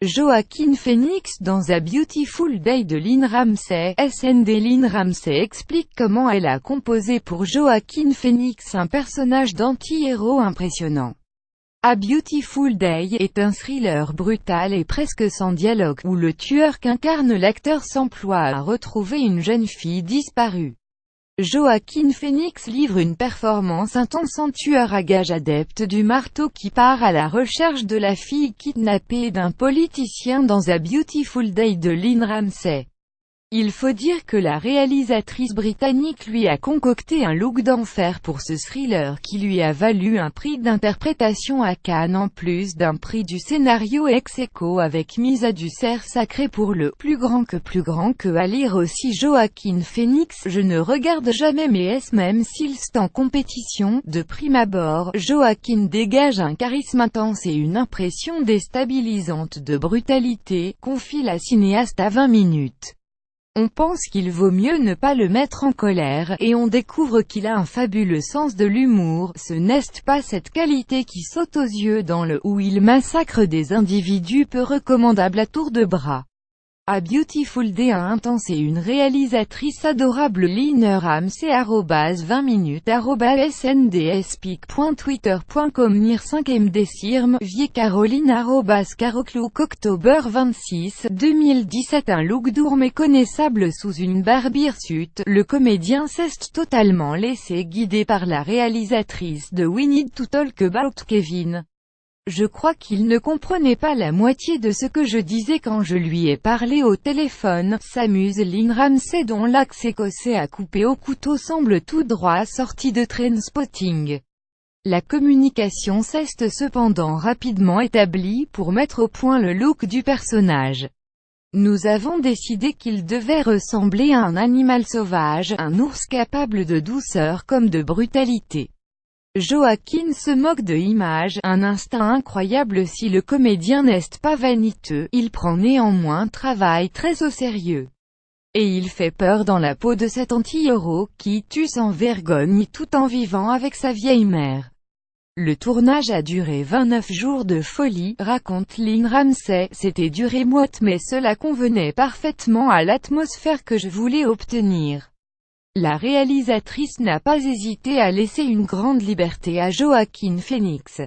Joaquin Phoenix dans A Beautiful Day de Lynne Ramsay. SND. Lynne Ramsay explique comment elle a composé pour Joaquin Phoenix un personnage d'anti-héros impressionnant. A Beautiful Day est un thriller brutal et presque sans dialogue, où le tueur qu'incarne l'acteur s'emploie à retrouver une jeune fille disparue. Joaquin Phoenix livre une performance intense en tueur à gages adepte du marteau qui part à la recherche de la fille kidnappée d'un politicien dans A Beautiful Day de Lynne Ramsay. Il faut dire que la réalisatrice britannique lui a concocté un look d'enfer pour ce thriller qui lui a valu un prix d'interprétation à Cannes en plus d'un prix du scénario ex aequo avec mise à du cerf sacré pour le plus grand que à lire aussi Joaquin Phoenix. Je ne regarde jamais mais est-ce même s'ils sont en compétition. De prime abord, Joaquin dégage un charisme intense et une impression déstabilisante de brutalité, confie la cinéaste à 20 minutes. On pense qu'il vaut mieux ne pas le mettre en colère, et on découvre qu'il a un fabuleux sens de l'humour. Ce n'est pas cette qualité qui saute aux yeux dans le où il massacre des individus peu recommandable à tour de bras. A Beautiful Day, un intense et une réalisatrice adorable. Lynne Ramsay 20 minutes @sndspic.twitter.com Nir 5md Sirm Vie Caroline @caroclouk October 26, 2017. Un look doux méconnaissable sous une barbe hirsute, le comédien s'est totalement laissé guider par la réalisatrice de We Need to Talk About Kevin. Je crois qu'il ne comprenait pas la moitié de ce que je disais quand je lui ai parlé au téléphone, s'amuse Lynne Ramsay dont l'axe écossais à couper au couteau semble tout droit sorti de Trainspotting. La communication s'est cependant rapidement établie pour mettre au point le look du personnage. Nous avons décidé qu'il devait ressembler à un animal sauvage, un ours capable de douceur comme de brutalité. Joaquin se moque de Image, un instinct incroyable si le comédien n'est pas vaniteux, il prend néanmoins travail très au sérieux. Et il fait peur dans la peau de cet anti-héros, qui tue sans vergogne tout en vivant avec sa vieille mère. Le tournage a duré 29 jours de folie, raconte Lynne Ramsay, c'était dur et moite mais cela convenait parfaitement à l'atmosphère que je voulais obtenir. La réalisatrice n'a pas hésité à laisser une grande liberté à Joaquin Phoenix.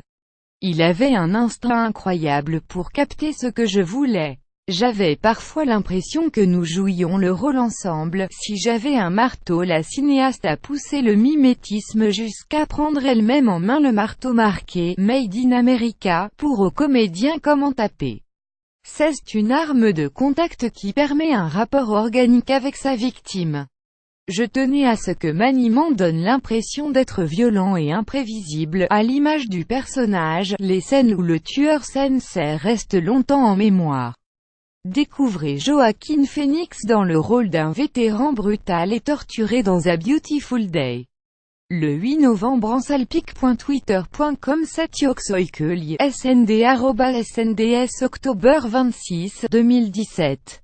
Il avait un instinct incroyable pour capter ce que je voulais. J'avais parfois l'impression que nous jouions le rôle ensemble. Si j'avais un marteau, la cinéaste a poussé le mimétisme jusqu'à prendre elle-même en main le marteau marqué « Made in America » pour au comédien comment taper. C'est une arme de contact qui permet un rapport organique avec sa victime. Je tenais à ce que maniement donne l'impression d'être violent et imprévisible, à l'image du personnage. Les scènes où le tueur sait restent longtemps en mémoire. Découvrez Joaquin Phoenix dans le rôle d'un vétéran brutal et torturé dans A Beautiful Day. Le 8 novembre en salpic.twitter.com Satioxoikeli, SND @SNDS October 26, 2017.